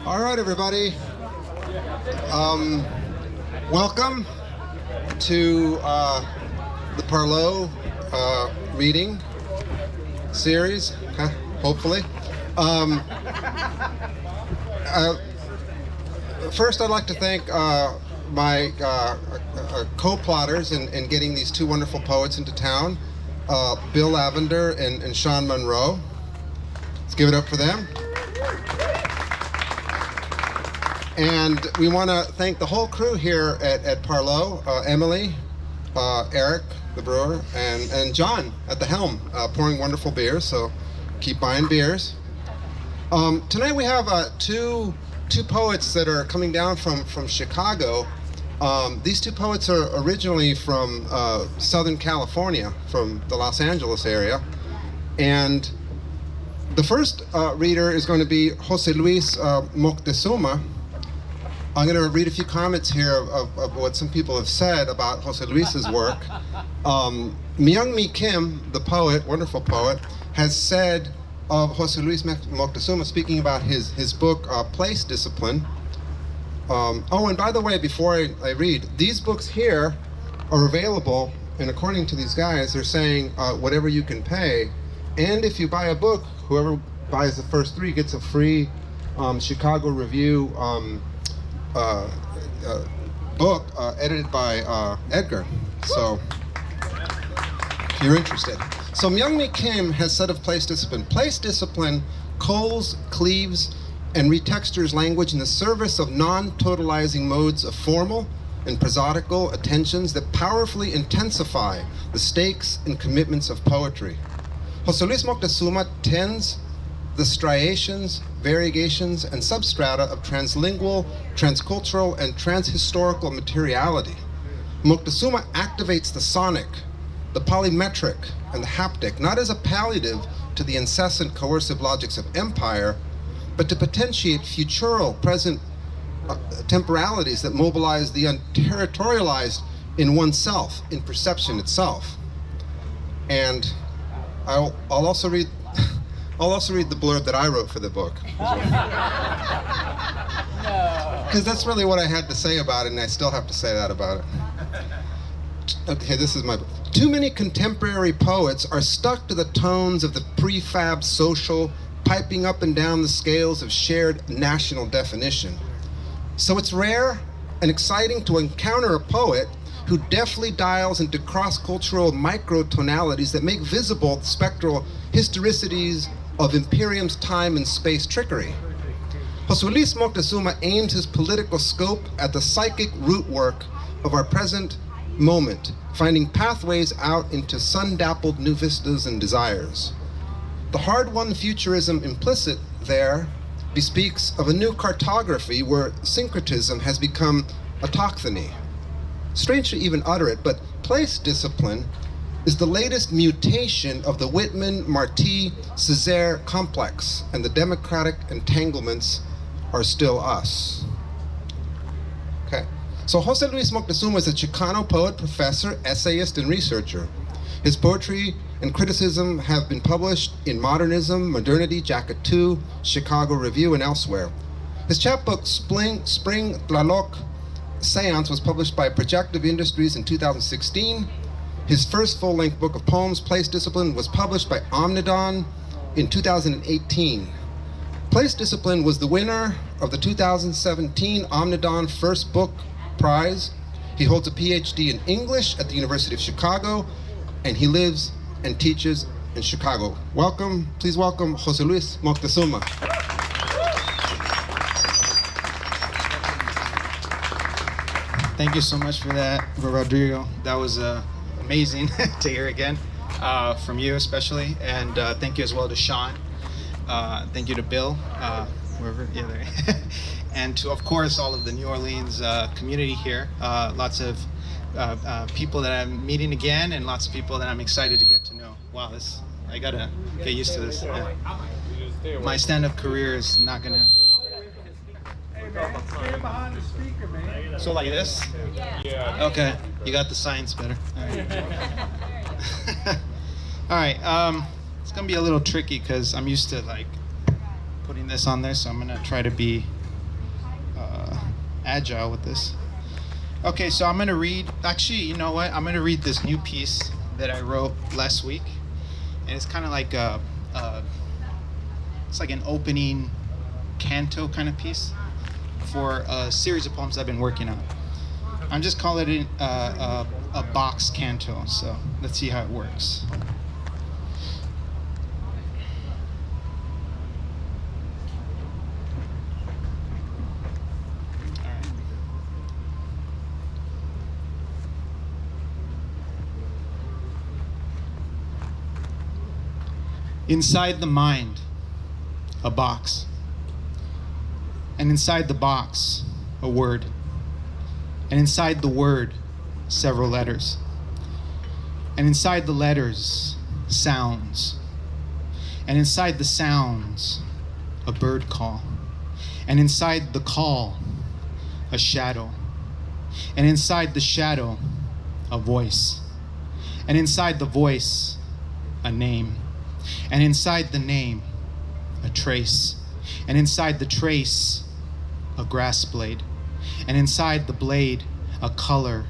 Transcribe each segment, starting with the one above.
All right, everybody. Welcome to the Parleaux reading series, hopefully. First, I'd like to thank my co-plotters in getting these two wonderful poets into town, Bill Lavender and Sean Monroe. Let's give it up for them. And we want to thank the whole crew here at Parleaux, Emily, Eric, the brewer, and John at the helm, pouring wonderful beers, so keep buying beers. Tonight we have two poets that are coming down from Chicago. These two poets are originally from Southern California, from the Los Angeles area. And the first reader is going to be Jose Luis Moctezuma. I'm going to read a few comments here of what some people have said about Jose Luis's work. Myung-Mi Kim, the poet, wonderful poet, has said of Jose Luis Moctezuma, speaking about his book, Place Discipline. Oh, and by the way, before I read, these books here are available, and according to these guys, they're saying whatever you can pay. And if you buy a book, whoever buys the first three gets a free Chicago Review book edited by Edgar. So, if you're interested. So Myung-Mi Kim has said of Place Discipline, Place Discipline culls, cleaves, and retextures language in the service of non-totalizing modes of formal and prosodical attentions that powerfully intensify the stakes and commitments of poetry. Jose Luis Moctezuma tends the striations, variegations, and substrata of translingual, transcultural, and transhistorical materiality. Moctezuma activates the sonic, the polymetric, and the haptic, not as a palliative to the incessant coercive logics of empire, but to potentiate futural, present temporalities that mobilize the unterritorialized in oneself, in perception itself. And I'll also read the blurb that I wrote for the book. Because that's really what I had to say about it, and I still have to say that about it. Okay, this is my book. Too many contemporary poets are stuck to the tones of the prefab social, piping up and down the scales of shared national definition. So it's rare and exciting to encounter a poet who deftly dials into cross-cultural microtonalities that make visible the spectral historicities of Imperium's time and space trickery. Jose Luis Moctezuma aims his political scope at the psychic root work of our present moment, finding pathways out into sun-dappled new vistas and desires. The hard-won futurism implicit there bespeaks of a new cartography where syncretism has become autochthony. Strange to even utter it, but Place Discipline is the latest mutation of the Whitman-Marti-Césaire complex, and the democratic entanglements are still us. Okay, so Jose Luis Moctezuma is a Chicano poet, professor, essayist, and researcher. His poetry and criticism have been published in Modernism, Modernity, Jacket 2, Chicago Review, and elsewhere. His chapbook, Spring Tlaloc Seance, was published by Projective Industries in 2016. His first full-length book of poems, Place Discipline, was published by Omnidawn in 2018. Place Discipline was the winner of the 2017 Omnidawn First Book Prize. He holds a Ph.D. in English at the University of Chicago, and he lives and teaches in Chicago. Welcome, please welcome Jose Luis Moctezuma. Thank you so much for that, Rodrigo. That was amazing to hear again from you especially, and thank you as well to Sean. Thank you to Bill, wherever, yeah, there. And to, of course, all of the New Orleans community here. Lots of people that I'm meeting again, and lots of people that I'm excited to get to know. Wow, I gotta get used to this. Yeah. My stand-up career is not gonna go well. Hey man, stand behind the speaker, man. So like this? Yeah. Okay, you got the science better. All right. All right, gonna be a little tricky because I'm used to like putting this on there, so I'm gonna try to be agile with this. Okay, so I'm gonna read, actually, you know what? I'm gonna read this new piece that I wrote last week. And it's kind of like it's like an opening canto kind of piece for a series of poems I've been working on. I'm just calling it a box canto, so let's see how it works. All right. Inside the mind, a box. And inside the box, a word. And inside the word, several letters. And inside the letters, sounds. And inside the sounds, a bird call. And inside the call, a shadow. And inside the shadow, a voice. And inside the voice, a name. And inside the name, a trace. And inside the trace, a grass blade. And inside the blade, a color.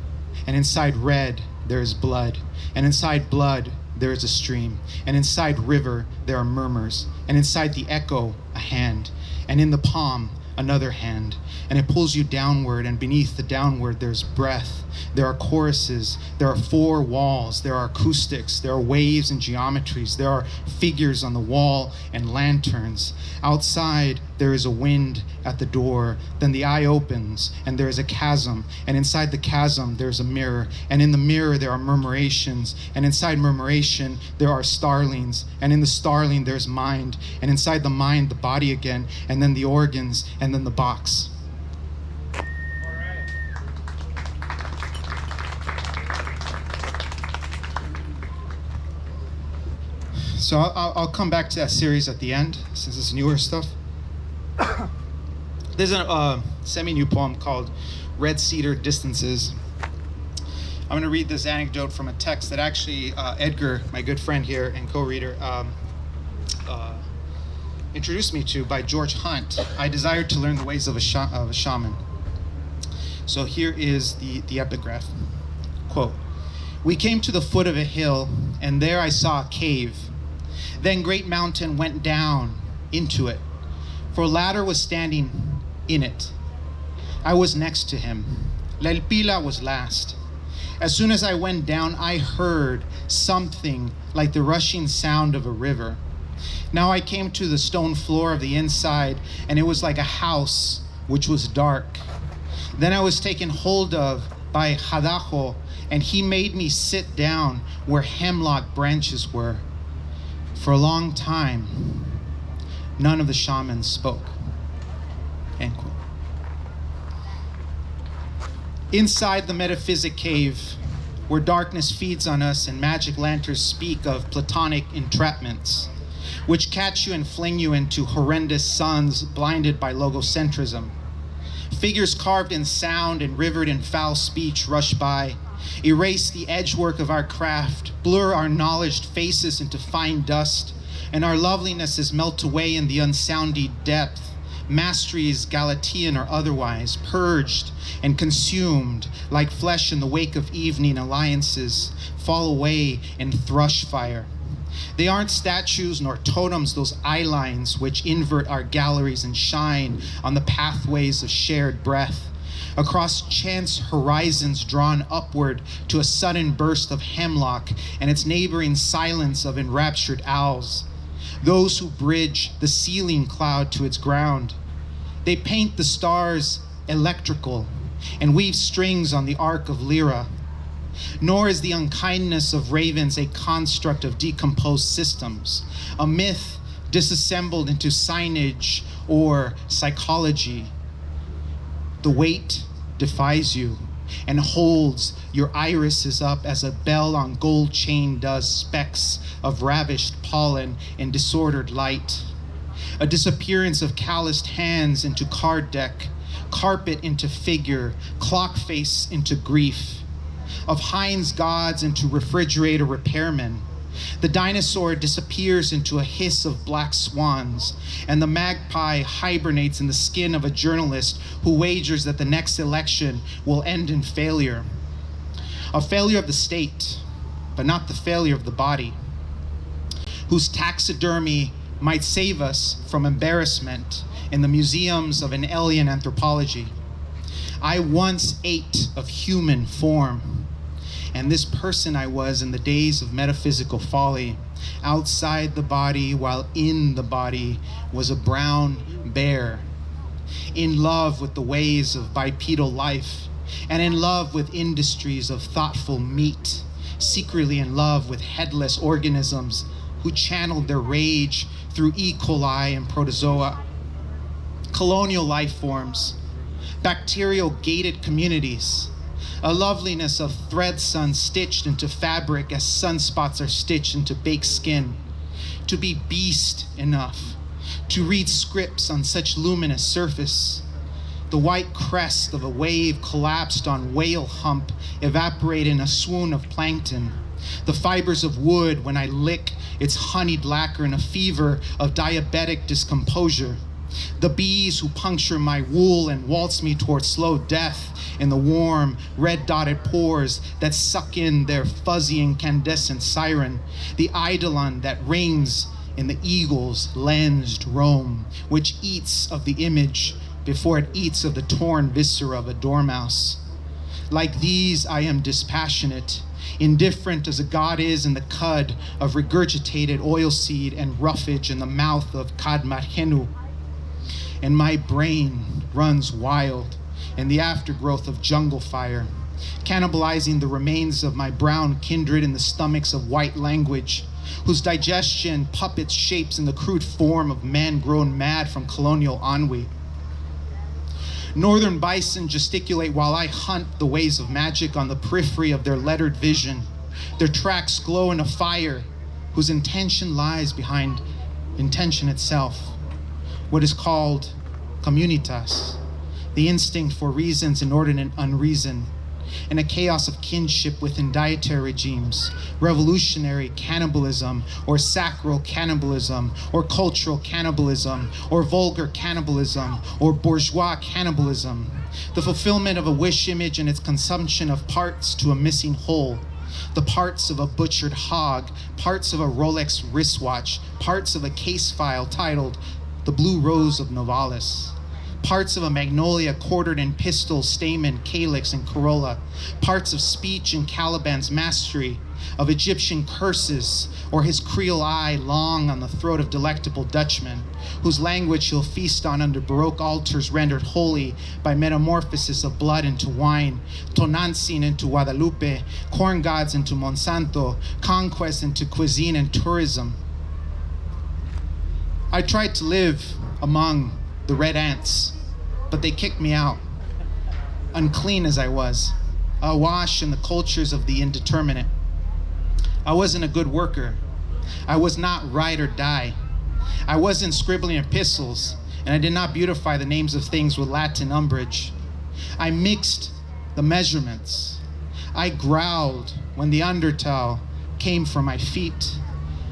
And inside red, there is blood. And inside blood, there is a stream. And inside river, there are murmurs. And inside the echo, a hand. And in the palm, another hand. And it pulls you downward, and beneath the downward, there's breath. There are choruses. There are four walls. There are acoustics. There are waves and geometries. There are figures on the wall and lanterns. Outside, there is a wind at the door. Then the eye opens, and there is a chasm. And inside the chasm, there's a mirror. And in the mirror, there are murmurations. And inside murmuration, there are starlings. And in the starling, there's mind. And inside the mind, the body again. And then the organs. And then the box. So I'll come back to that series at the end, since it's newer stuff. There's a semi-new poem called Red Cedar Distances. I'm going to read this anecdote from a text that actually Edgar, my good friend here and co-reader, introduced me to by George Hunt. I desired to learn the ways of a shaman. So here is the epigraph. Quote, "We came to the foot of a hill, and there I saw a cave. Then Great Mountain went down into it, for a ladder was standing in it. I was next to him. La Elpila was last. As soon as I went down, I heard something like the rushing sound of a river. Now I came to the stone floor of the inside, and it was like a house which was dark. Then I was taken hold of by Hadajo, and he made me sit down where hemlock branches were. For a long time, none of the shamans spoke." End quote. Inside the metaphysic cave, where darkness feeds on us and magic lanterns speak of platonic entrapments, which catch you and fling you into horrendous suns blinded by logocentrism. Figures carved in sound and rivered in foul speech rush by, erase the edgework of our craft, blur our knowledged faces into fine dust, and our lovelinesses melt away in the unsounded depth. Masteries, Galatian or otherwise, purged and consumed like flesh in the wake of evening alliances, fall away in thrush fire. They aren't statues nor totems, those eye lines which invert our galleries and shine on the pathways of shared breath. Across chance horizons drawn upward to a sudden burst of hemlock and its neighboring silence of enraptured owls. Those who bridge the ceiling cloud to its ground. They paint the stars electrical and weave strings on the arc of Lyra. Nor is the unkindness of ravens a construct of decomposed systems, a myth disassembled into signage or psychology. The weight defies you and holds your irises up as a bell on gold chain does specks of ravished pollen in disordered light. A disappearance of calloused hands into card deck, carpet into figure, clock face into grief. Of Heinz gods into refrigerator repairmen, The dinosaur disappears into a hiss of black swans, and the magpie hibernates in the skin of a journalist who wagers that the next election will end in failure. A failure of the state, but not the failure of the body, whose taxidermy might save us from embarrassment in the museums of an alien anthropology. I once ate of human form, and this person I was in the days of metaphysical folly, outside the body while in the body was a brown bear, in love with the ways of bipedal life, and in love with industries of thoughtful meat, secretly in love with headless organisms who channeled their rage through E. coli and protozoa, colonial life forms, bacterial gated communities, a loveliness of thread sun stitched into fabric as sunspots are stitched into baked skin, to be beast enough to read scripts on such luminous surface. The white crest of a wave collapsed on whale hump, evaporated in a swoon of plankton. The fibers of wood when I lick its honeyed lacquer in a fever of diabetic discomposure. The bees who puncture my wool and waltz me toward slow death in the warm, red-dotted pores that suck in their fuzzy incandescent siren. The eidolon that rings in the eagle's lensed Rome, which eats of the image before it eats of the torn viscera of a dormouse. Like these, I am dispassionate, indifferent as a god is in the cud of regurgitated oilseed and roughage in the mouth of Kadmarhenu. And my brain runs wild in the aftergrowth of jungle fire, cannibalizing the remains of my brown kindred in the stomachs of white language, whose digestion puppets shapes in the crude form of men grown mad from colonial ennui. Northern bison gesticulate while I hunt the ways of magic on the periphery of their lettered vision. Their tracks glow in a fire whose intention lies behind intention itself. What is called communitas, the instinct for reason's inordinate unreason, in a chaos of kinship within dietary regimes, revolutionary cannibalism, or sacral cannibalism, or cultural cannibalism, or vulgar cannibalism, or bourgeois cannibalism, the fulfillment of a wish image and its consumption of parts to a missing whole, the parts of a butchered hog, parts of a Rolex wristwatch, parts of a case file titled The Blue Rose of Novalis, parts of a magnolia quartered in pistil, stamen, calyx, and corolla, parts of speech in Caliban's mastery, of Egyptian curses, or his Creole eye long on the throat of delectable Dutchmen, whose language he'll feast on under Baroque altars rendered holy by metamorphosis of blood into wine, Tonantzin into Guadalupe, corn gods into Monsanto, conquest into cuisine and tourism. I tried to live among the red ants, but they kicked me out, unclean as I was, awash in the cultures of the indeterminate. I wasn't a good worker. I was not ride or die. I wasn't scribbling epistles, and I did not beautify the names of things with Latin umbrage. I mixed the measurements. I growled when the undertow came from my feet,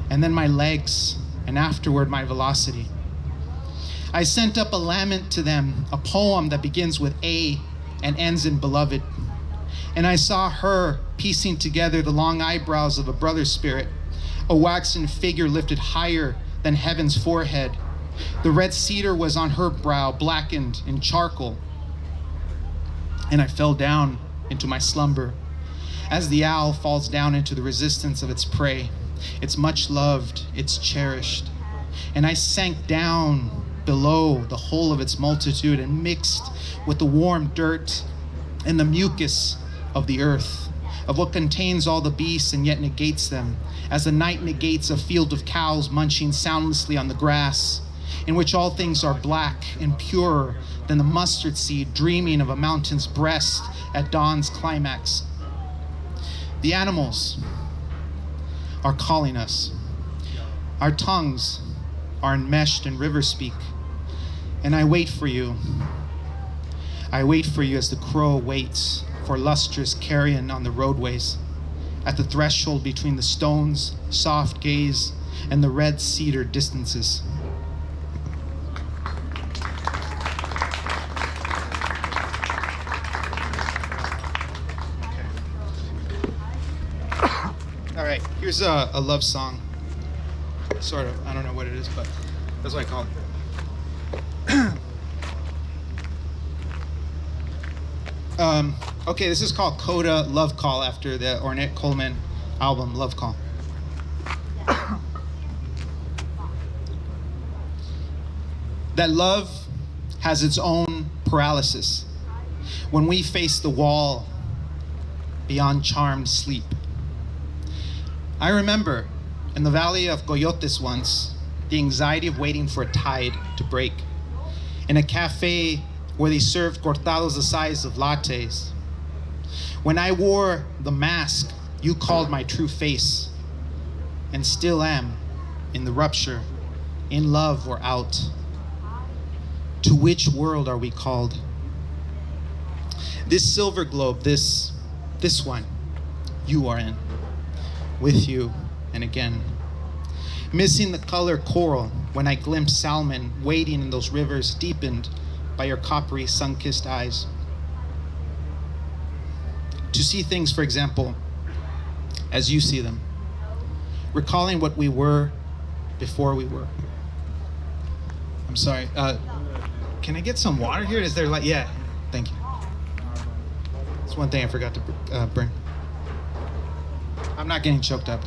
and then my legs, and afterward my velocity. I sent up a lament to them, a poem that begins with A and ends in beloved. And I saw her piecing together the long eyebrows of a brother spirit, a waxen figure lifted higher than heaven's forehead. The red cedar was on her brow, blackened in charcoal. And I fell down into my slumber, as the owl falls down into the resistance of its prey. It's much loved, it's cherished. And I sank down below the whole of its multitude and mixed with the warm dirt and the mucus of the earth, of what contains all the beasts and yet negates them, as the night negates a field of cows munching soundlessly on the grass, in which all things are black and purer than the mustard seed dreaming of a mountain's breast at dawn's climax. The animals are calling us. Our tongues are enmeshed in river speak. And I wait for you. I wait for you as the crow waits for lustrous carrion on the roadways. at the threshold between the stones, soft gaze, and the red cedar distances. All right, here's a love song. Sort of, I don't know what it is, but that's what I call it. Okay, this is called Coda Love Call after the Ornette Coleman album, Love Call. That love has its own paralysis. When we face the wall beyond charmed sleep. I remember in the valley of Coyotes once, the anxiety of waiting for a tide to break. In a cafe where they served cortados the size of lattes. When I wore the mask, you called my true face, and still am, in the rupture, in love or out. To which world are we called? This silver globe, this one, you are in, with you and again. Missing the color coral when I glimpse salmon wading in those rivers deepened by your coppery sun-kissed eyes. To see things, for example, as you see them. Recalling what we were before we were. I'm sorry, can I get some water here? Is there like, yeah, thank you. That's one thing I forgot to bring. I'm not getting choked up.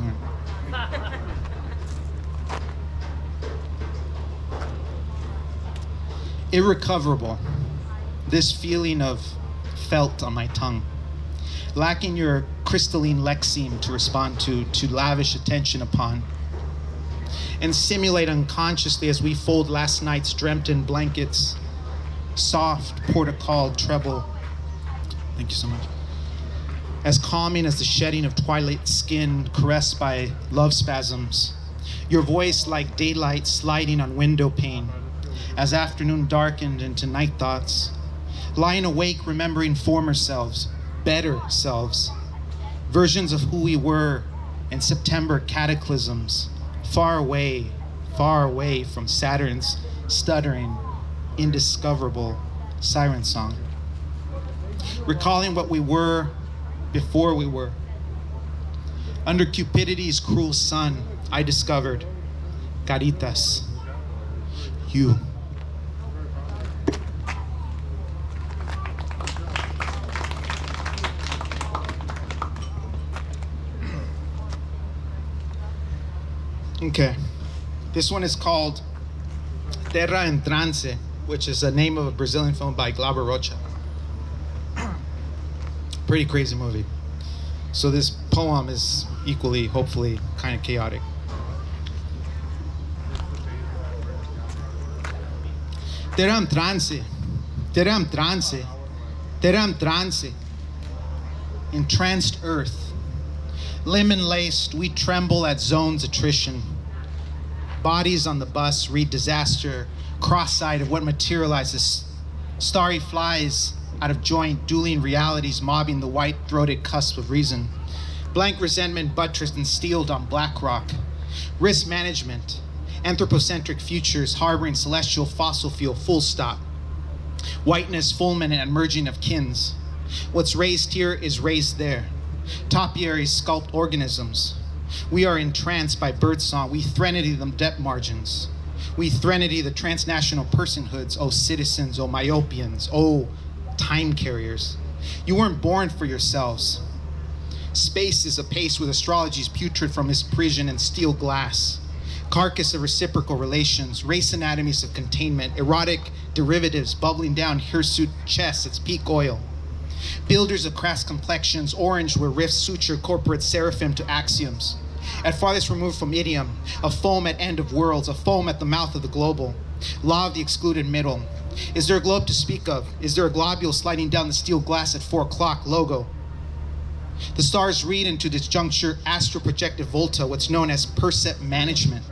Irrecoverable, this feeling of felt on my tongue, lacking your crystalline lexeme to respond to lavish attention upon, and simulate unconsciously as we fold last night's dreamt-in blankets, soft portical treble, thank you so much, as calming as the shedding of twilight skin caressed by love spasms, your voice like daylight sliding on window pane, as afternoon darkened into night thoughts, lying awake remembering former selves, better selves, versions of who we were in September cataclysms, far away from Saturn's stuttering, indiscoverable siren song. Recalling what we were before we were. Under Cupidity's cruel sun, I discovered Caritas, you. Okay, this one is called Terra en Trance, which is the name of a Brazilian film by Glauber Rocha. Pretty crazy movie. So this poem is equally, hopefully, kind of chaotic. Terra en trance, terra en trance, terra en trance. Entranced earth. Lemon-laced, we tremble at zone's attrition. Bodies on the bus read disaster, cross-eyed of what materializes. Starry flies out of joint, dueling realities mobbing the white-throated cusp of reason. Blank resentment buttressed and steeled on black rock. Risk management, anthropocentric futures harboring celestial fossil fuel, full stop. Whiteness, fulminant and merging of kins. What's raised here is raised there. Topiaries sculpt organisms. We are entranced by birdsong. We threnody the depth margins. We threnody the transnational personhoods. Oh, citizens, oh, myopians, oh, time carriers. You weren't born for yourselves. Space is apace with astrology's putrid from his prison and steel glass. Carcass of reciprocal relations, race anatomies of containment, erotic derivatives bubbling down hirsute chests, its peak oil. Builders of crass complexions, orange where rifts suture corporate seraphim to axioms. At farthest removed from idiom, a foam at end of worlds, a foam at the mouth of the global. Law of the excluded middle. Is there a globe to speak of? Is there a globule sliding down the steel glass at 4 o'clock? Logo. The stars read into this juncture astro-projective volta, what's known as percept management.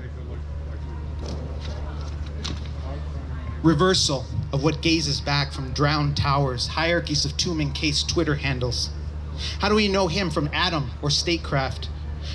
Reversal of what gazes back from drowned towers, hierarchies of tomb-encased Twitter handles. How do we know him from Adam or statecraft?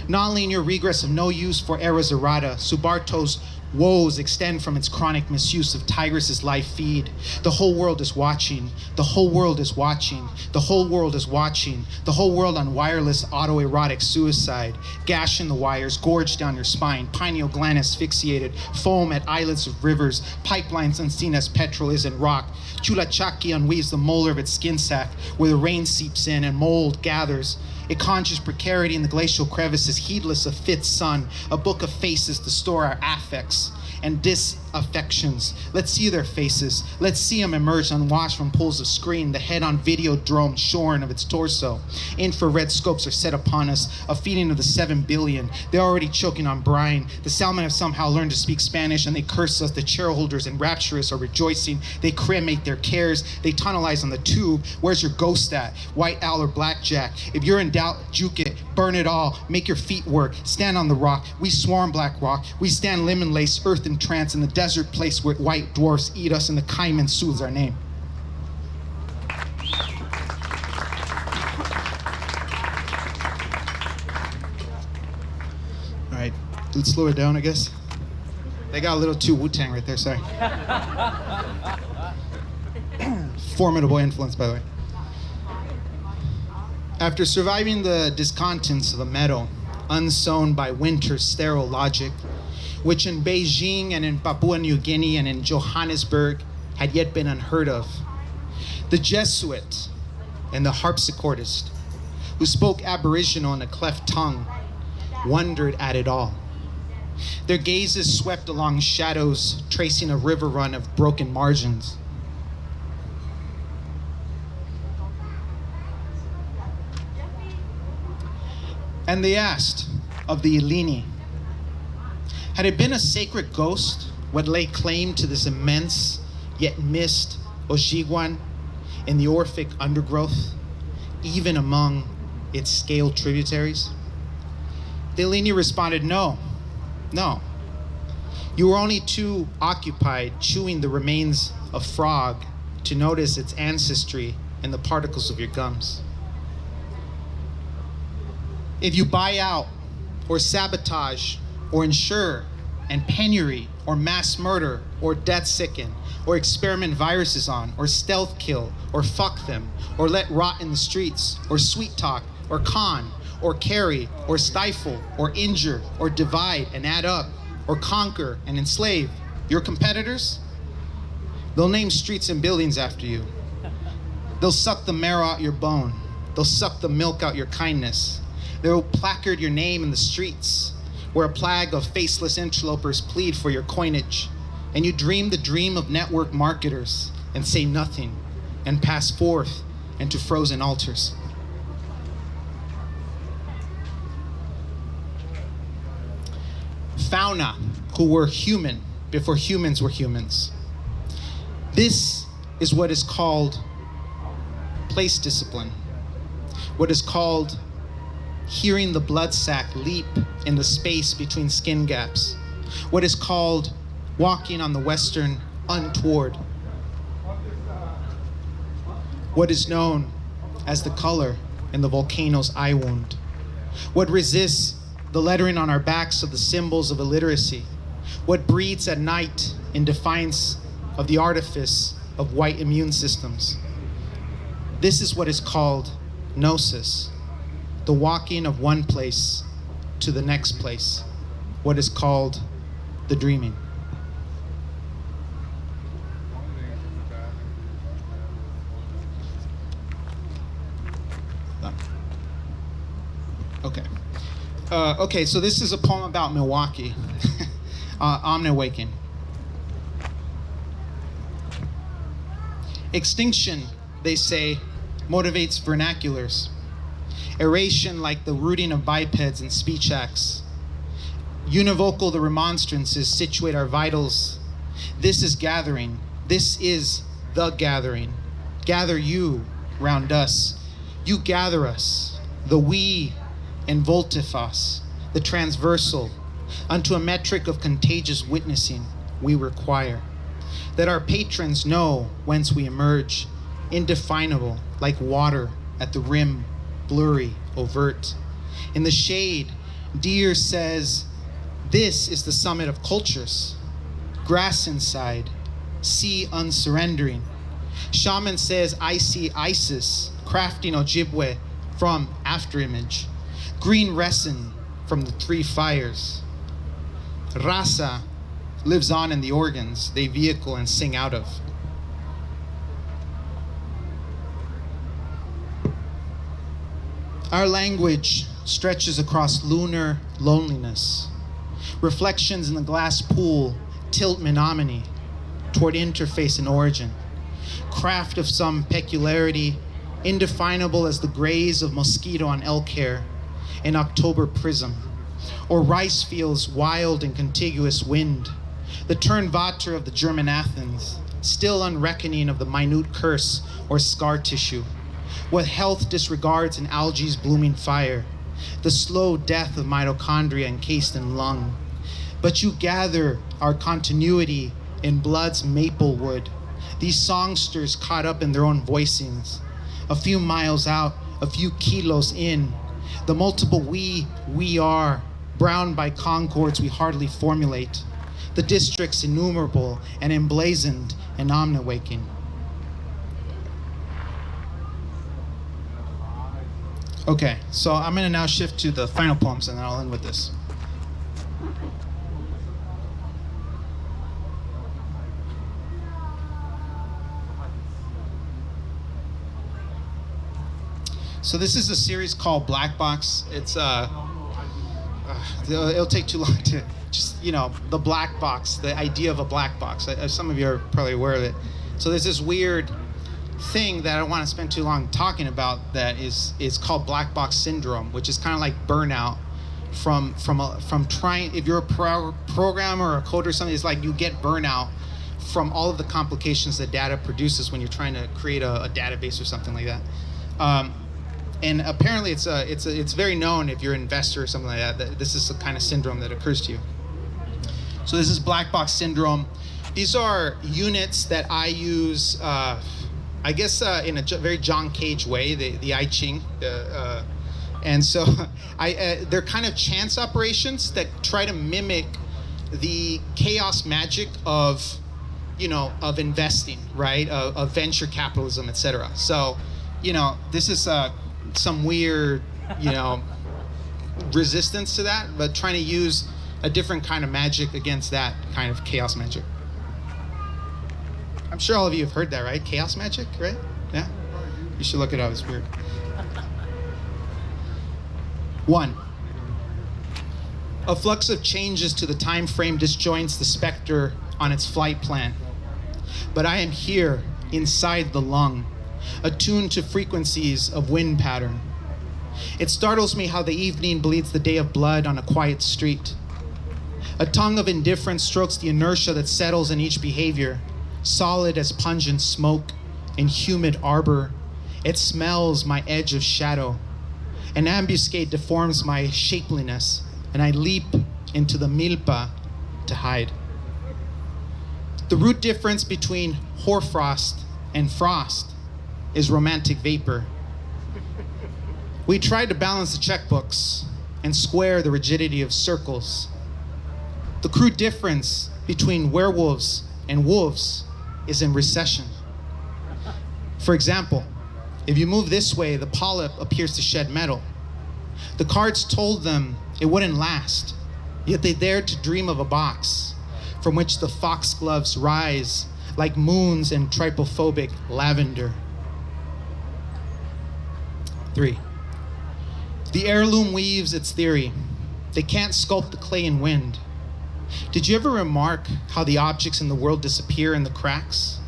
Non-linear regress of no use for eras errata. Subarto's woes extend from its chronic misuse of Tigris's life feed. The whole world is watching. The whole world is watching. The whole world is watching. The whole world on wireless autoerotic suicide. Gash in the wires, gorge down your spine. Pineal gland asphyxiated. Foam at islets of rivers. Pipelines unseen as petrol is in rock. Chulachaki unweaves the molar of its skin sac, where the rain seeps in and mold gathers. It conjures precarity in the glacial crevices, heedless of fifth sun, a book of faces to store our affects and disaffections. Let's see their faces. Let's see them emerge unwashed from pools of screen, the head on video drone shorn of its torso. Infrared scopes are set upon us, a feeding of the 7 billion. They're already choking on brine. The salmon have somehow learned to speak Spanish and they curse us. The shareholders and rapturous are rejoicing. They cremate their cares. They tunnelize on the tube. Where's your ghost at? White owl or blackjack? If you're in doubt, juke it, burn it all, make your feet work, stand on the rock. We swarm black rock. We stand lemon lace, earth in trance in the desert place where white dwarfs eat us and the caiman soothes our name. All right, let's slow it down, I guess. They got a little too Wu-Tang right there, sorry. Formidable influence, by the way. After surviving the discontents of a meadow, unsown by winter's sterile logic, which in Beijing and in Papua New Guinea and in Johannesburg had yet been unheard of, the Jesuit and the harpsichordist, who spoke Aboriginal in a cleft tongue, wondered at it all. Their gazes swept along shadows, tracing a river run of broken margins. And they asked of the Ilini, had it been a sacred ghost what lay claim to this immense yet missed Ojiguan in the Orphic undergrowth, even among its scaled tributaries? The Ilini responded, no. You were only too occupied chewing the remains of frog to notice its ancestry in the particles of your gums. If you buy out or sabotage or insure and penury or mass murder or death sicken or experiment viruses on or stealth kill or fuck them or let rot in the streets or sweet talk or con or carry or stifle or injure or divide and add up or conquer and enslave your competitors, they'll name streets and buildings after you. They'll suck the marrow out your bone. They'll suck the milk out your kindness. They'll placard your name in the streets where a plague of faceless interlopers plead for your coinage, and you dream the dream of network marketers and say nothing and pass forth into frozen altars. Fauna, who were human before humans were humans. This is what is called place discipline, what is called hearing the blood sac leap in the space between skin gaps, what is called walking on the western untoward, what is known as the color in the volcano's eye wound, what resists the lettering on our backs of the symbols of illiteracy, what breeds at night in defiance of the artifice of white immune systems. This is what is called gnosis, the walking of one place to the next place, what is called the dreaming. Okay, so this is a poem about Milwaukee, Omniwaking. Extinction, they say, motivates vernaculars. Eration like the rooting of bipeds and speech acts. Univocal the remonstrances situate our vitals. This is gathering. This is the gathering. Gather you round us. You gather us. The we envoltif us. The transversal. Unto a metric of contagious witnessing we require. That our patrons know whence we emerge. Indefinable like water at the rim blurry, overt. In the shade, deer says, "This is the summit of cultures." Grass inside, sea unsurrendering. Shaman says, "I see Isis, crafting Ojibwe from afterimage. Green resin from the three fires." Rasa lives on in the organs they vehicle and sing out of. Our language stretches across lunar loneliness. Reflections in the glass pool tilt menominee toward interface and origin. Craft of some peculiarity, indefinable as the graze of mosquito on elk hair in October prism, or rice fields wild and contiguous wind, the Turnvater of the German Athens, still unreckoning of the minute curse or scar tissue, what health disregards in algae's blooming fire, the slow death of mitochondria encased in lung. But you gather our continuity in blood's maple wood, these songsters caught up in their own voicings, a few miles out, a few kilos in, the multiple we are, browned by concords we hardly formulate, the districts innumerable and emblazoned and omniwaking. Okay, so I'm gonna now shift to the final poems and then I'll end with this. So this is a series called Black Box. It's it'll take too long to just, the black box, the idea of a black box. Some of you are probably aware of it. So there's this weird thing that I don't want to spend too long talking about that is called black box syndrome, which is kind of like burnout from trying. If you're a programmer or a coder or something, it's like you get burnout from all of the complications that data produces when you're trying to create a database or something like that. And apparently it's very known if you're an investor or something like that this is the kind of syndrome that occurs to you. So this is black box syndrome. These are units that I use, I guess in a very John Cage way, the I Ching. And so they're kind of chance operations that try to mimic the chaos magic of investing, right? Of venture capitalism, etc. So, this is some weird, resistance to that, but trying to use a different kind of magic against that kind of chaos magic. I'm sure all of you have heard that, right? Chaos magic, right? Yeah? You should look it up, it's weird. 1. A flux of changes to the time frame disjoints the specter on its flight plan. But I am here, inside the lung, attuned to frequencies of wind pattern. It startles me how the evening bleeds the day of blood on a quiet street. A tongue of indifference strokes the inertia that settles in each behavior, solid as pungent smoke in humid arbor. It smells my edge of shadow. An ambuscade deforms my shapeliness, and I leap into the milpa to hide. The root difference between hoarfrost and frost is romantic vapor. We tried to balance the checkbooks and square the rigidity of circles. The crude difference between werewolves and wolves is in recession. For example, if you move this way, the polyp appears to shed metal. The cards told them it wouldn't last, yet they dared to dream of a box from which the foxgloves rise like moons in trypophobic lavender. 3. The heirloom weaves its theory. They can't sculpt the clay in wind. Did you ever remark how the objects in the world disappear in the cracks?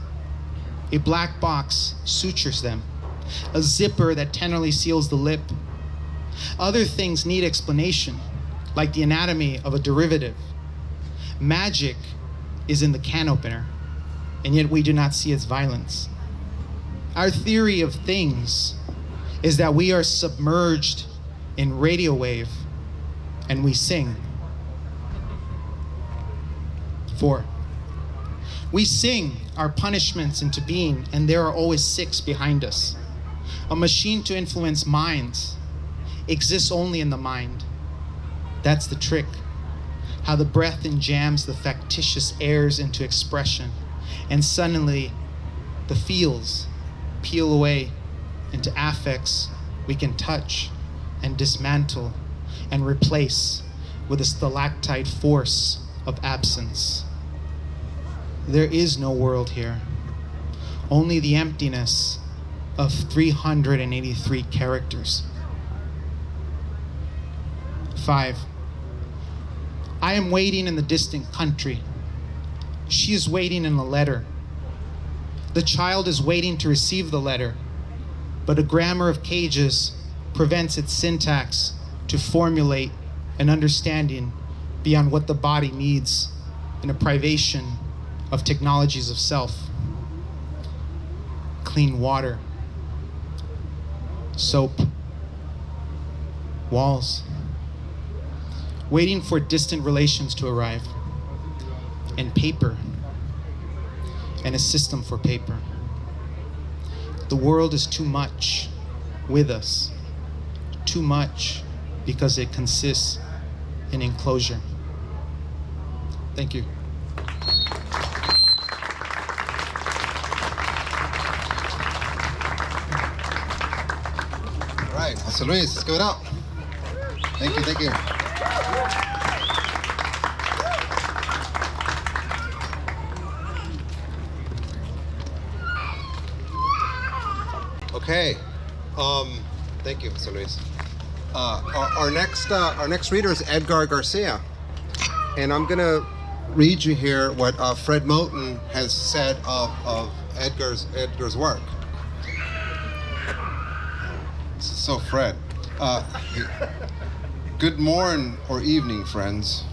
A black box sutures them, a zipper that tenderly seals the lip. Other things need explanation, like the anatomy of a derivative. Magic is in the can opener, and yet we do not see its violence. Our theory of things is that we are submerged in radio wave, and we sing. 4. We sing our punishments into being, and there are always 6 behind us. a machine to influence minds, exists only in the mind. That's the trick. How the breath enjams the factitious airs into expression, and suddenly the feels peel away into affects we can touch and dismantle and replace with a stalactite force of absence. There is no world here, only the emptiness of 383 characters. 5. I am waiting in the distant country. She is waiting in a letter. The child is waiting to receive the letter, but a grammar of cages prevents its syntax to formulate an understanding beyond what the body needs in a privation of technologies of self. Clean water, soap, walls, waiting for distant relations to arrive, and paper, and a system for paper. The world is too much with us, too much because it consists in enclosure. Thank you. All right, Jose Luis, let's give it up. Thank you, thank you. Okay, thank you, Jose Luis. Our next reader is Edgar Garcia, and I'm gonna read you here what Fred Moten has said of Edgar's work. So Fred, good morn or evening, friends.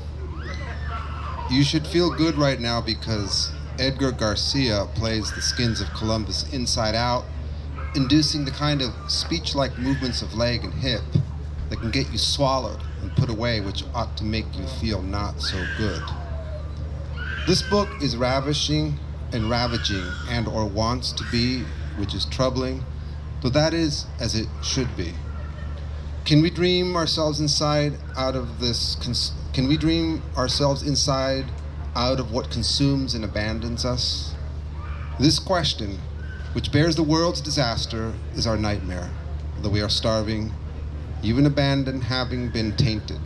You should feel good right now because Edgar Garcia plays the skins of Columbus inside out, inducing the kind of speech-like movements of leg and hip that can get you swallowed and put away, which ought to make you feel not so good. This book is ravishing and ravaging, and or wants to be, which is troubling, though that is as it should be. Can we dream ourselves inside out of this? Can we dream ourselves inside out of what consumes and abandons us? This question, which bears the world's disaster, is our nightmare, though we are starving, even abandoned, having been tainted.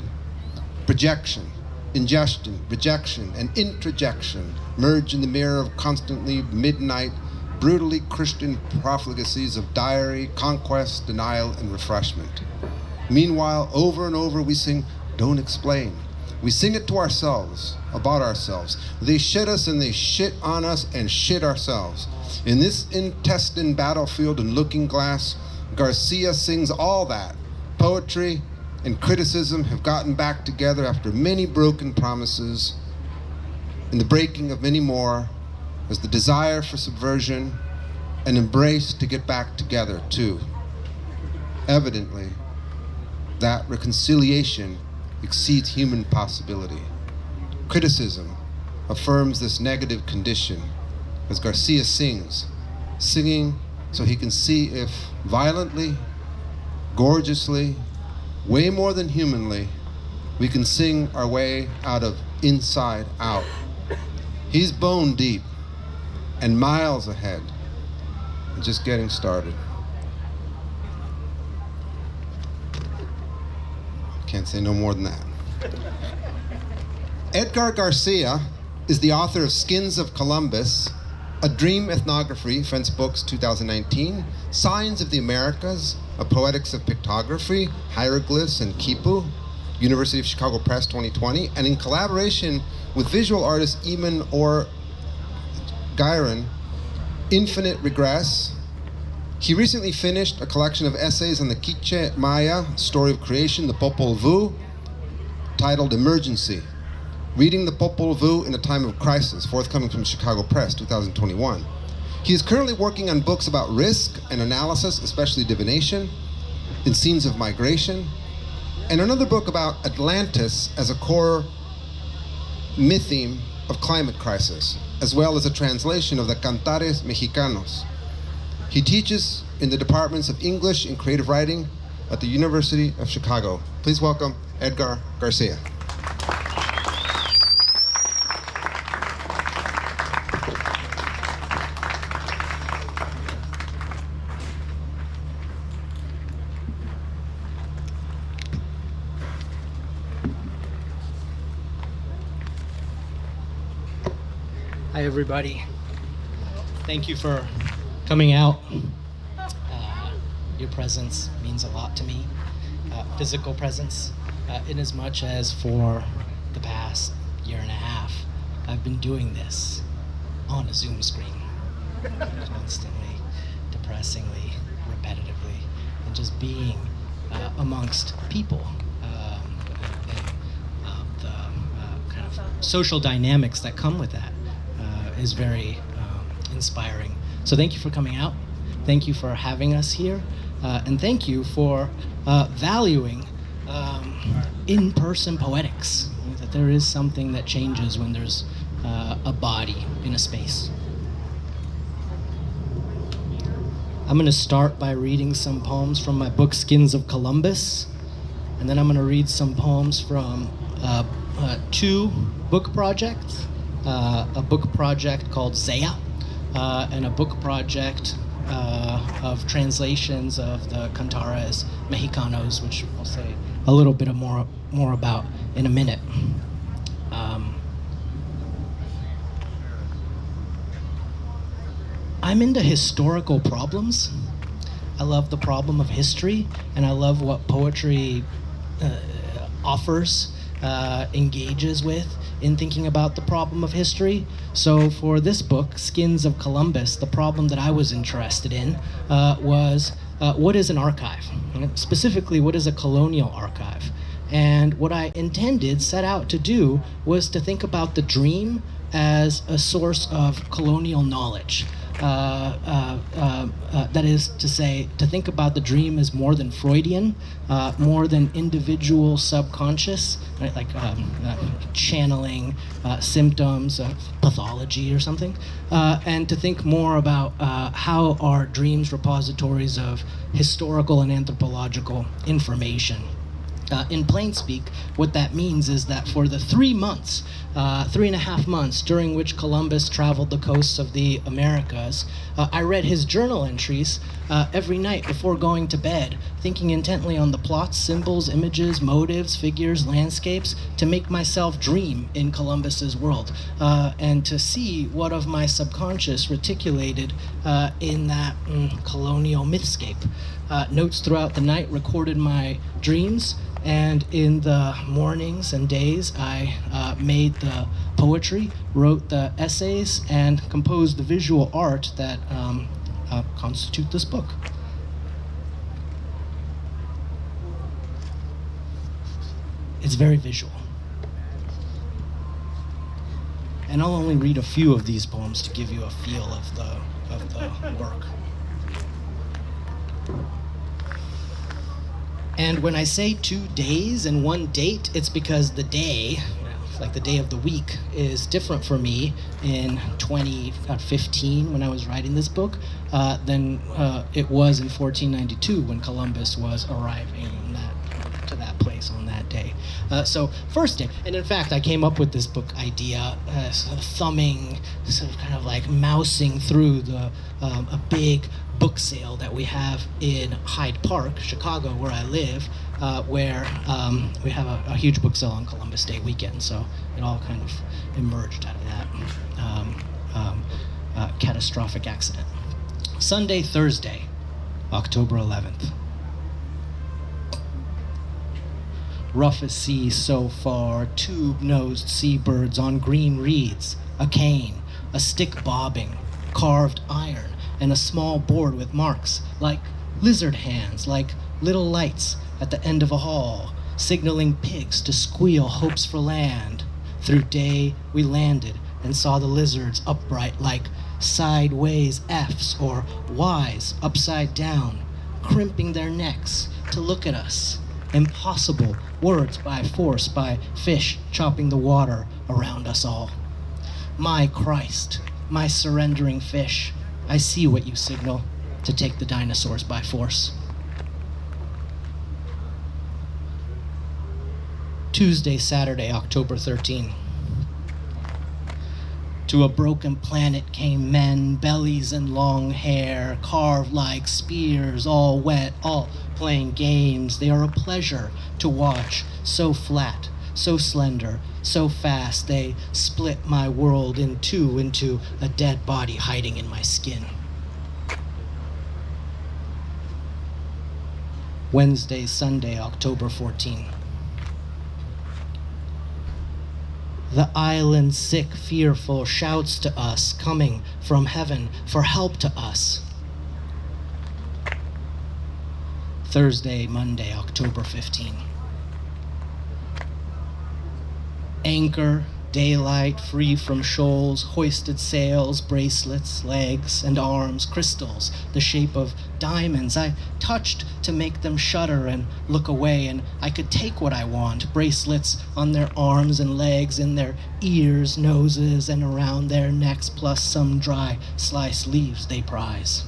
Projection, ingestion, rejection, and introjection merge in the mirror of constantly midnight, brutally Christian profligacies of diary, conquest, denial, and refreshment. Meanwhile, over and over we sing, "Don't explain." We sing it to ourselves, about ourselves. They shit us and they shit on us and shit ourselves. In this intestine battlefield and looking glass, Garcia sings all that. Poetry and criticism have gotten back together after many broken promises, and the breaking of many more, as the desire for subversion and embrace to get back together too. Evidently, that reconciliation exceeds human possibility. Criticism affirms this negative condition, as Garcia sings, singing so he can see if violently, gorgeously, way more than humanly, we can sing our way out of inside out. He's bone deep and miles ahead, and just getting started. Can't say no more than that. Edgar Garcia is the author of Skins of Columbus, A Dream Ethnography, French Books 2019, Signs of the Americas, A Poetics of Pictography, Hieroglyphs, and Khipu, University of Chicago Press 2020, and in collaboration with visual artist Eamon Ore-Giron, Infinite Regress. He recently finished a collection of essays on the Quiche Maya story of creation, the Popol Vuh, titled Emergency, Reading the Popol Vuh in a Time of Crisis, forthcoming from Chicago Press, 2021. He is currently working on books about risk and analysis, especially divination, in scenes of migration, and another book about Atlantis as a core mytheme of climate crisis, as well as a translation of the Cantares Mexicanos. He teaches in the departments of English and Creative Writing at the University of Chicago. Please welcome Edgar Garcia. Hi, everybody. Thank you for coming out. Your presence means a lot to me. Physical presence, in as much as for the past year and a half, I've been doing this on a Zoom screen, constantly, depressingly, repetitively, and just being amongst people. The kind of social dynamics that come with that is very inspiring. So thank you for coming out. Thank you for having us here. And thank you for valuing in-person poetics. That there is something that changes when there's a body in a space. I'm going to start by reading some poems from my book, Skins of Columbus. And then I'm going to read some poems from two book projects. A book project called Zaya, and a book project of translations of the Cantares Mexicanos, which I'll say a little bit more about in a minute. I'm into historical problems. I love the problem of history, and I love what poetry offers, engages with in thinking about the problem of history. So for this book, Skins of Columbus, the problem that I was interested in was what is an archive? Specifically, what is a colonial archive? And what I set out to do, was to think about the dream as a source of colonial knowledge. That is to say, to think about the dream as more than Freudian, more than individual subconscious, right? Like channeling symptoms of pathology or something, and to think more about how are dreams repositories of historical and anthropological information. In plain speak, what that means is that for the 3 months, 3.5 months during which Columbus traveled the coasts of the Americas, I read his journal entries every night before going to bed, thinking intently on the plots, symbols, images, motives, figures, landscapes, to make myself dream in Columbus's world, and to see what of my subconscious reticulated in that colonial mythscape. Notes throughout the night recorded my dreams, and in the mornings and days, I made the poetry, wrote the essays, and composed the visual art that constitute this book. It's very visual. And I'll only read a few of these poems to give you a feel of the work. And when I say 2 days and 1 date, it's because the day, like the day of the week, is different for me in 2015 when I was writing this book than it was in 1492 when Columbus was arriving to that place on that day. So first day, and in fact I came up with this book idea sort of thumbing, sort of kind of like mousing through a big book sale that we have in Hyde Park, Chicago, where I live, where we have a huge book sale on Columbus Day weekend. So it all kind of emerged out of that catastrophic accident. Sunday, Thursday, October 11th. Rough as sea so far, tube-nosed seabirds on green reeds, a cane, a stick bobbing, carved iron, and a small board with marks, like lizard hands, like little lights at the end of a hall, signaling pigs to squeal hopes for land. Through day we landed and saw the lizards upright like sideways F's or Y's upside down, crimping their necks to look at us. Impossible words by force, by fish chopping the water around us all. My Christ, my surrendering fish, I see what you signal. to take the dinosaurs by force. Tuesday, Saturday, October 13. To a broken planet came men, bellies and long hair, carved like spears, all wet, all playing games. They are a pleasure to watch, so flat, so slender, so fast. They split my world in two into a dead body hiding in my skin. Wednesday, Sunday, October 14. The island, sick, fearful, shouts to us, coming from heaven for help to us. Thursday, Monday, October 15. Anchor, daylight, free from shoals, hoisted sails, bracelets, legs and arms, crystals, the shape of diamonds. I touched to make them shudder and look away, and I could take what I want, bracelets on their arms and legs, in their ears, noses, and around their necks, plus some dry sliced leaves they prize.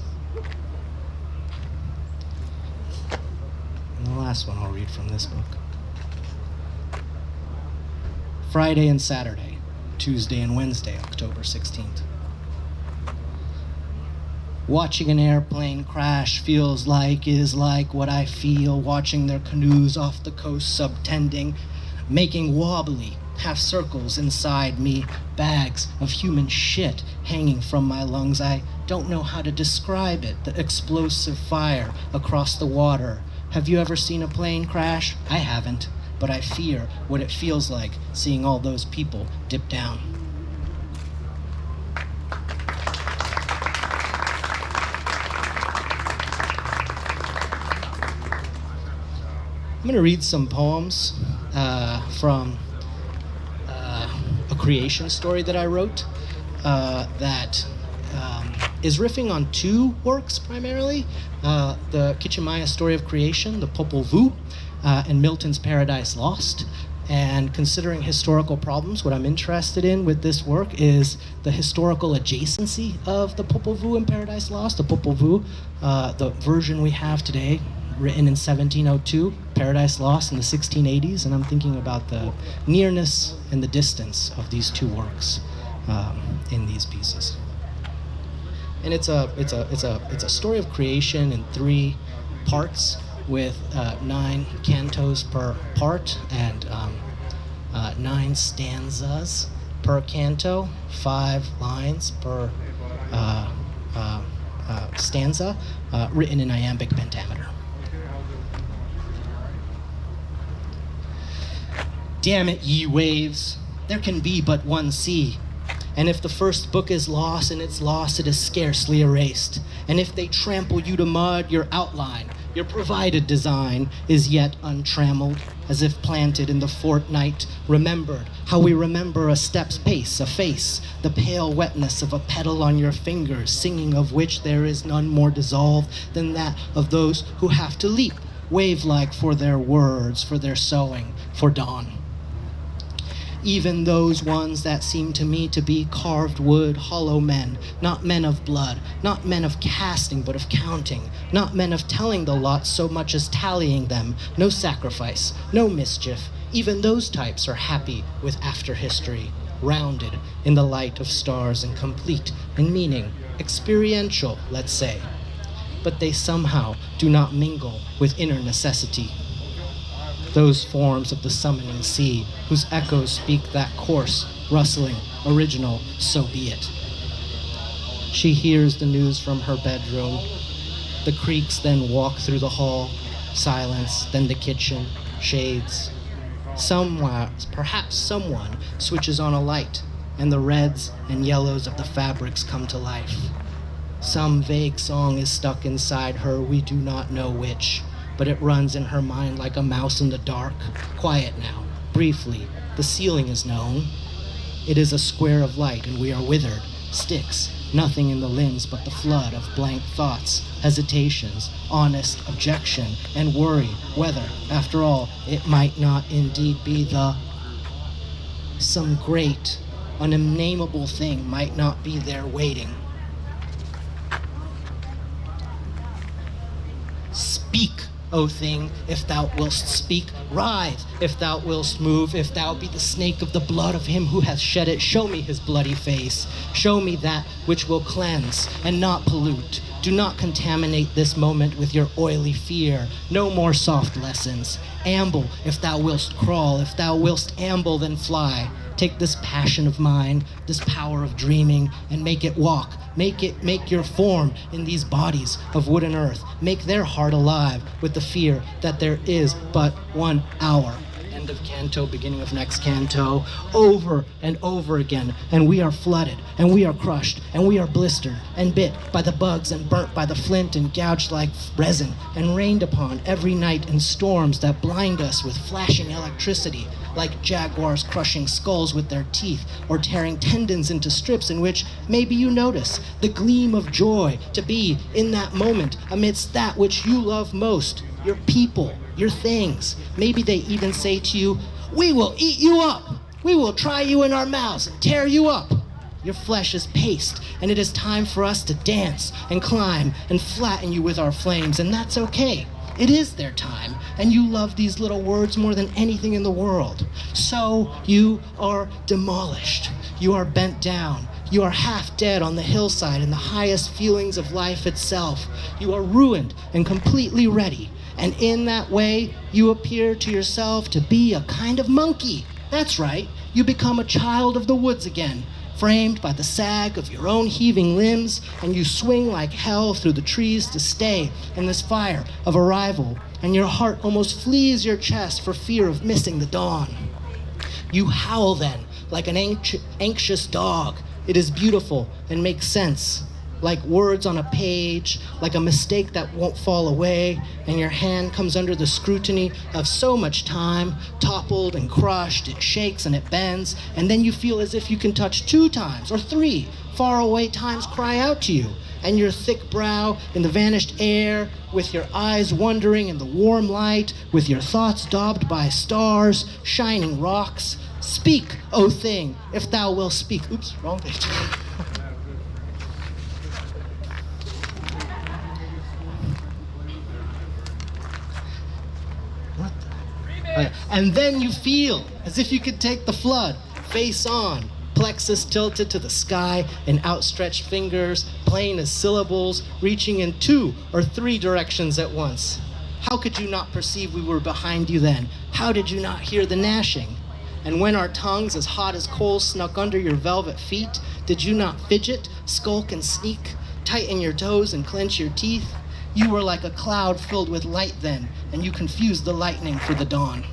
And the last one I'll read from this book. Friday and Saturday, Tuesday and Wednesday, October 16th. Watching an airplane crash is like what I feel, watching their canoes off the coast subtending, making wobbly half circles inside me, bags of human shit hanging from my lungs. I don't know how to describe it, the explosive fire across the water. Have you ever seen a plane crash? I haven't. But I fear what it feels like seeing all those people dip down. I'm going to read some poems from a creation story that I wrote that is riffing on two works primarily. The Kichimaya story of creation, the Popol Vuh, and Milton's Paradise Lost. And considering historical problems, what I'm interested in with this work is the historical adjacency of the Popol Vuh and Paradise Lost. The Popol Vuh, the version we have today, written in 1702, Paradise Lost in the 1680s, and I'm thinking about the nearness and the distance of these two works in these pieces. And it's a story of creation in 3 parts, with 9 cantos per part and 9 stanzas per canto, 5 lines per stanza, written in iambic pentameter. Damn it, ye waves, there can be but one sea. And if the first book is lost, and it's lost, it is scarcely erased. And if they trample you to mud, your outline, your provided design, is yet untrammeled, as if planted in the fortnight, remembered, how we remember a step's pace, a face, the pale wetness of a petal on your fingers, singing of which there is none more dissolved than that of those who have to leap, wave-like for their words, for their sowing, for dawn. Even those ones that seem to me to be carved wood, hollow men, not men of blood, not men of casting but of counting, not men of telling the lots so much as tallying them, no sacrifice, no mischief. Even those types are happy with after history, rounded in the light of stars and complete in meaning, experiential, let's say. But they somehow do not mingle with inner necessity. Those forms of the summoning sea, whose echoes speak that coarse, rustling, original, so be it. She hears the news from her bedroom. The creaks then walk through the hall, silence, then the kitchen, shades. Somewhere, perhaps someone switches on a light, and the reds and yellows of the fabrics come to life. Some vague song is stuck inside her, we do not know which, but it runs in her mind like a mouse in the dark. Quiet now, briefly, the ceiling is known. It is a square of light, and we are withered, sticks, nothing in the limbs but the flood of blank thoughts, hesitations, honest objection, and worry whether, after all, it might not indeed be some great, unnameable thing might not be there waiting. O thing, if thou wilt speak, writhe, if thou wilt move, if thou be the snake of the blood of him who hath shed it, show me his bloody face, show me that which will cleanse and not pollute. Do not contaminate this moment with your oily fear. No more soft lessons. Amble, if thou wilt crawl, if thou wilt amble, then fly. Take this passion of mine, this power of dreaming, and make it walk. Make your form in these bodies of wood and earth. Make their heart alive with the fear that there is but 1 hour. End of canto, beginning of next canto, over and over again, and we are flooded, and we are crushed, and we are blistered, and bit by the bugs, and burnt by the flint, and gouged like resin, and rained upon every night in storms that blind us with flashing electricity, like jaguars crushing skulls with their teeth, or tearing tendons into strips in which maybe you notice the gleam of joy to be in that moment amidst that which you love most, your people, your things. Maybe they even say to you, we will eat you up. We will try you in our mouths and tear you up. Your flesh is paste, and it is time for us to dance and climb and flatten you with our flames, and that's okay. It is their time, and you love these little words more than anything in the world. So you are demolished. You are bent down. You are half dead on the hillside in the highest feelings of life itself. You are ruined and completely ready. And in that way, you appear to yourself to be a kind of monkey. That's right, you become a child of the woods again, framed by the sag of your own heaving limbs, and you swing like hell through the trees to stay in this fire of arrival, and your heart almost flees your chest for fear of missing the dawn. You howl then, like an anxious dog. It is beautiful and makes sense. Like words on a page, like a mistake that won't fall away, and your hand comes under the scrutiny of so much time, toppled and crushed, it shakes and it bends, and then you feel as if you can touch 2 times or 3 faraway times cry out to you, and your thick brow in the vanished air, with your eyes wandering in the warm light, with your thoughts daubed by stars, shining rocks. Speak, O thing, if thou wilt speak. Oops, wrong page. And then you feel as if you could take the flood, face on, plexus tilted to the sky, and outstretched fingers, plain as syllables, reaching in 2 or 3 directions at once. How could you not perceive we were behind you then? How did you not hear the gnashing? And when our tongues, as hot as coals, snuck under your velvet feet, did you not fidget, skulk and sneak, tighten your toes and clench your teeth? You were like a cloud filled with light then, and you confused the lightning for the dawn.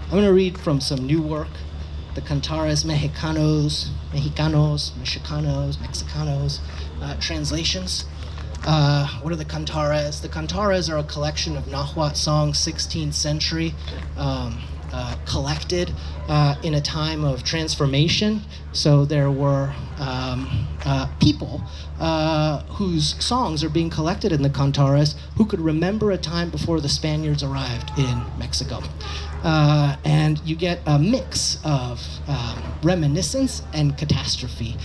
I'm going to read from some new work, the Cantares Mexicanos, translations. What are the Cantares? The Cantares are a collection of Nahuatl songs, 16th century, collected in a time of transformation. So there were people whose songs are being collected in the Cantares who could remember a time before the Spaniards arrived in Mexico. And you get a mix of reminiscence and catastrophe,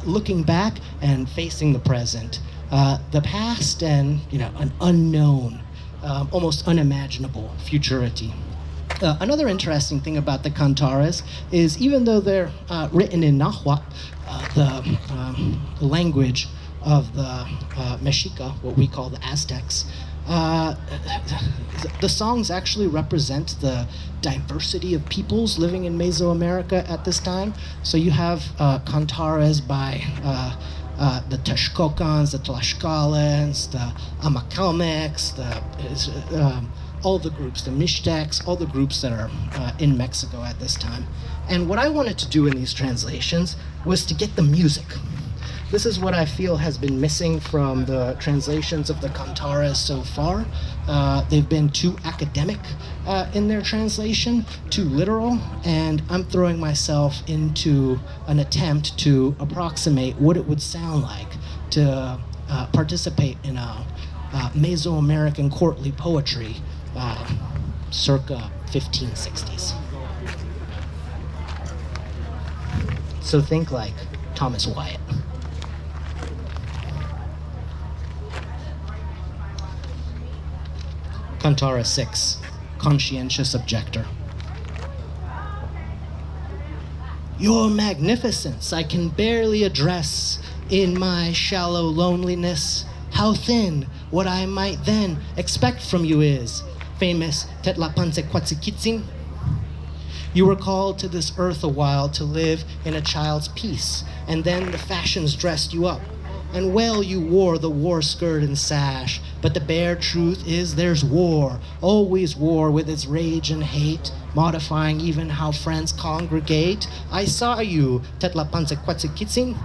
looking back and facing the present, the past and an unknown, almost unimaginable futurity. Another interesting thing about the Cantares is even though they're written in Nahuatl, the language of the Mexica, what we call the Aztecs, the songs actually represent the diversity of peoples living in Mesoamerica at this time. So you have Cantares by the Texcocans, the Tlaxcalans, the Amacalmecs, all the groups, the Mixtecs, all the groups that are in Mexico at this time. And what I wanted to do in these translations was to get the music. This is what I feel has been missing from the translations of the Cantares so far. They've been too academic in their translation, too literal, and I'm throwing myself into an attempt to approximate what it would sound like to participate in a Mesoamerican courtly poetry circa 1560s. So think like Thomas Wyatt. Cantares 6, Conscientious Objector. Your magnificence I can barely address in my shallow loneliness. How thin what I might then expect from you is famous Tetlapansequatziquitzin. You were called to this earth a while to live in a child's peace, and then the fashions dressed you up. And well you wore the war skirt and sash, but the bare truth is there's war, always war with its rage and hate, modifying even how friends congregate. I saw you, Tetlapansequatziquitzin,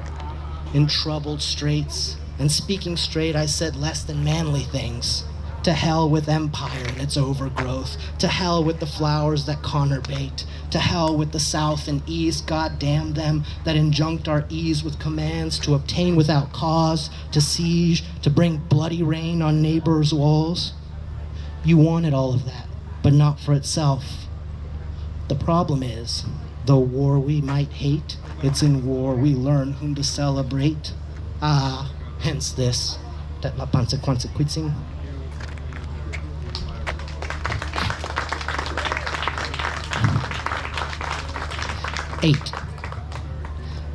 in troubled straits, and speaking straight I said less than manly things. To hell with empire and its overgrowth, to hell with the flowers that conurbate, to hell with the south and east, God damn them, that injunct our ease with commands to obtain without cause, to siege, to bring bloody rain on neighbors' walls. You wanted all of that, but not for itself. The problem is, though war we might hate, it's in war we learn whom to celebrate. Ah, hence this, Tetlapansequatziquitzin. 8.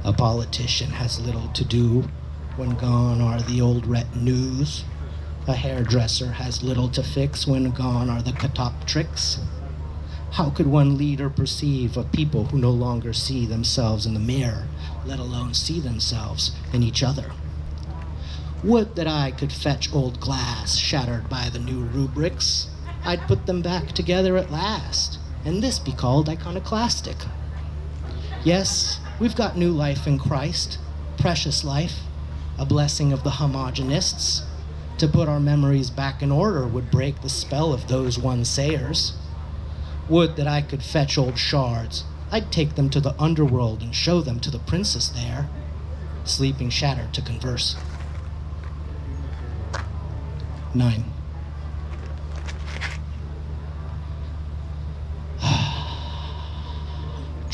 A politician has little to do when gone are the old retinues. A hairdresser has little to fix when gone are the katop tricks. How could one leader perceive a people who no longer see themselves in the mirror, let alone see themselves in each other? Would that I could fetch old glass shattered by the new rubrics. I'd put them back together at last, and this be called iconoclastic. Yes, we've got new life in Christ, precious life, a blessing of the homogenists. To put our memories back in order would break the spell of those one-sayers. Would that I could fetch old shards. I'd take them to the underworld and show them to the princess there, sleeping shattered to converse. 9.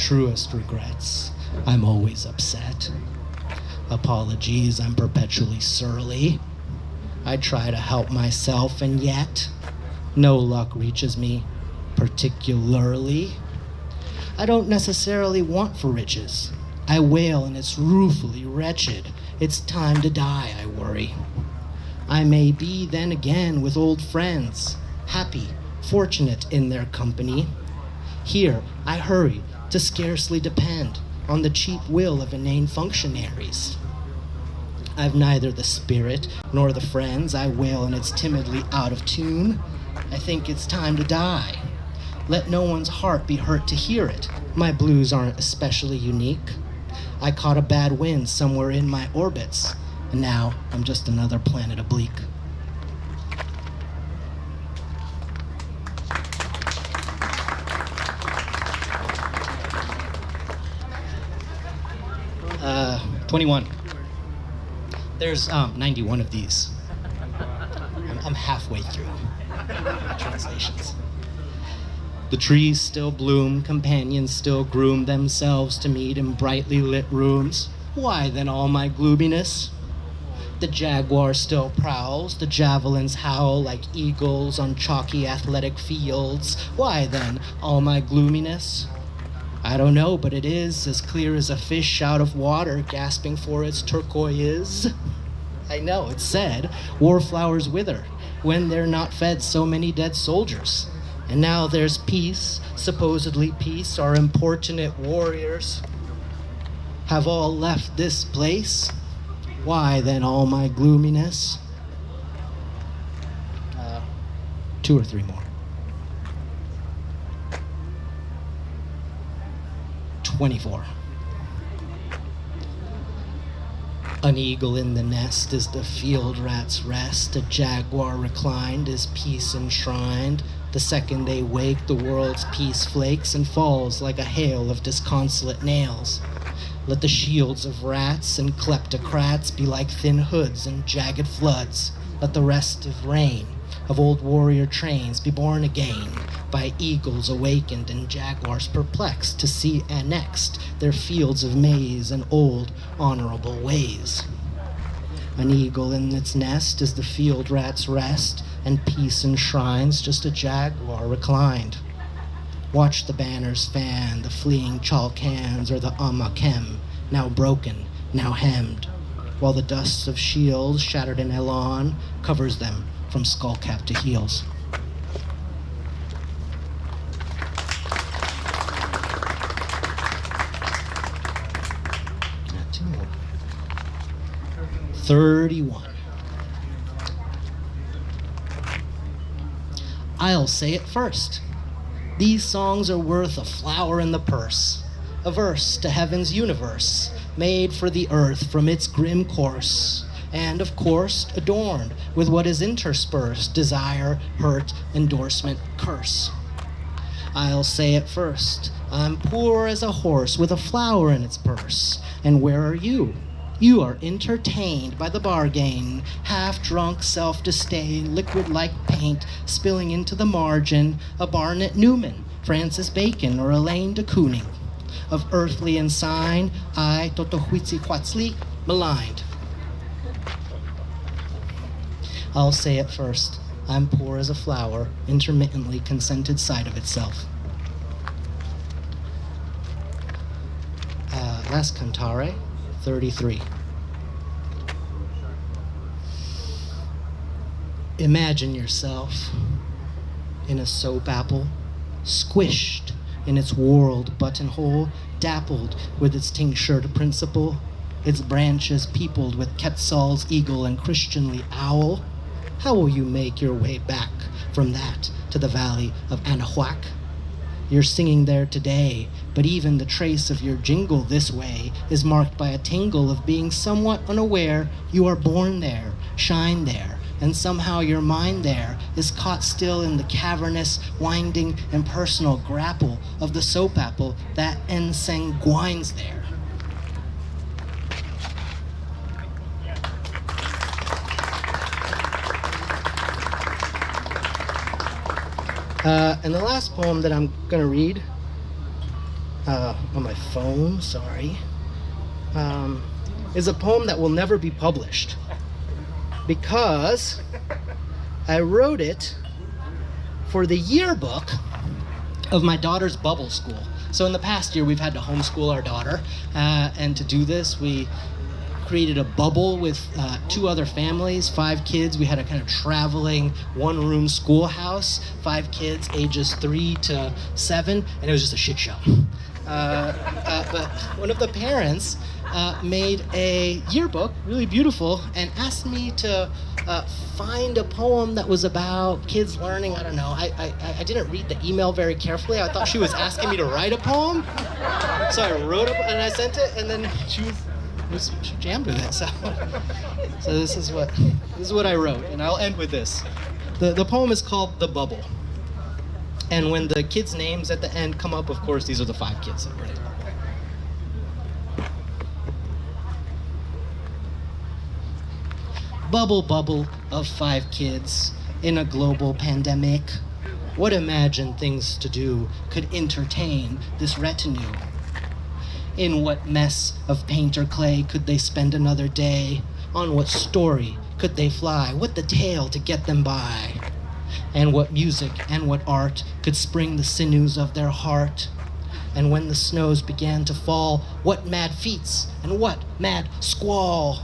Truest regrets, I'm always upset. Apologies, I'm perpetually surly. I try to help myself, and yet no luck reaches me particularly. I don't necessarily want for riches. I wail and it's ruefully wretched. It's time to die, I worry. I may be then again with old friends, happy, fortunate in their company. Here I hurry to scarcely depend on the cheap will of inane functionaries. I've neither the spirit nor the friends. I wail and it's timidly out of tune. I think it's time to die. Let no one's heart be hurt to hear it. My blues aren't especially unique. I caught a bad wind somewhere in my orbits, and now I'm just another planet oblique. Uh, 21. There's 91 of these. I'm halfway through translations. The trees still bloom, companions still groom themselves to meet in brightly lit rooms. Why then all my gloominess? The jaguar still prowls, the javelins howl like eagles on chalky athletic fields. Why then all my gloominess? I don't know, but it is as clear as a fish out of water gasping for its turquoise. I know, it's said, war flowers wither when they're not fed so many dead soldiers. And now there's peace, supposedly peace. Our importunate warriors have all left this place. Why then all my gloominess? 2 or 3 more. 24. An eagle in the nest is the field rat's rest. A jaguar reclined is peace enshrined. The second they wake, the world's peace flakes and falls like a hail of disconsolate nails. Let the shields of rats and kleptocrats be like thin hoods and jagged floods. Let the restive rain of old warrior trains be born again by eagles awakened and jaguars perplexed to see annexed their fields of maize and old honorable ways. An eagle in its nest is the field rat's rest, and peace enshrines just a jaguar reclined. Watch the banners fan, the fleeing chalkans or the amakem, now broken, now hemmed, while the dust of shields shattered in elan covers them from skullcap to heels. Two more. 31. I'll say it first. These songs are worth a flower in the purse, a verse to heaven's universe, made for the earth from its grim course, and of course adorned with what is interspersed, desire, hurt, endorsement, curse. I'll say it first. I'm poor as a horse with a flower in its purse. And where are you? You are entertained by the bargain, half-drunk self-disdain, liquid like paint, spilling into the margin, a Barnett Newman, Francis Bacon, or Elaine de Kooning. Of earthly ensign, I, Totohuitzihuatzli, maligned. I'll say it first. I'm poor as a flower, intermittently consented sight of itself. Last cantare, 33. Imagine yourself in a soap apple, squished in its whorled buttonhole, dappled with its tinctured principle, its branches peopled with Quetzal's eagle and Christianly owl. How will you make your way back from that to the valley of Anahuac? You're singing there today, but even the trace of your jingle this way is marked by a tingle of being somewhat unaware you are born there, shine there, and somehow your mind there is caught still in the cavernous, winding, impersonal grapple of the soap apple that ensanguines there. And the last poem that I'm going to read on my phone, sorry, is a poem that will never be published because I wrote it for the yearbook of my daughter's bubble school. So in the past year, we've had to homeschool our daughter, and to do this, we created a bubble with 2 other families, 5 kids. We had a kind of traveling one-room schoolhouse, 5 kids, ages 3 to 7, and it was just a shit show. But one of the parents made a yearbook, really beautiful, and asked me to find a poem that was about kids learning. I don't know. I didn't read the email very carefully. I thought she was asking me to write a poem. So I wrote it, and I sent it, and then she jammed with it. So this is what I wrote, and I'll end with this. The poem is called The Bubble. And when the kids' names at the end come up, of course, these are the 5 kids that were in it. Bubble, bubble of 5 kids in a global pandemic. What imagined things to do could entertain this retinue? In what mess of paint or clay could they spend another day? On what story could they fly? What the tale to get them by? And what music and what art could spring the sinews of their heart? And when the snows began to fall, what mad feats and what mad squall?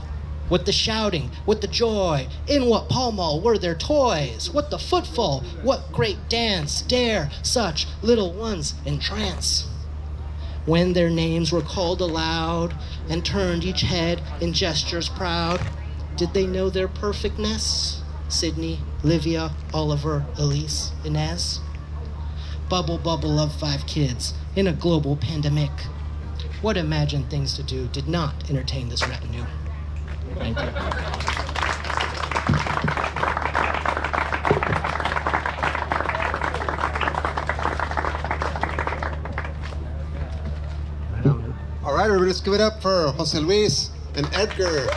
What the shouting, what the joy, in what Pall Mall were their toys? What the footfall, what great dance dare such little ones entrance? When their names were called aloud and turned each head in gestures proud, did they know their perfectness? Sydney, Livia, Oliver, Elise, Inez. Bubble, bubble of 5 kids in a global pandemic. What imagined things to do did not entertain this retinue. Thank you. All right, everybody, let's give it up for Jose Luis and Edgar.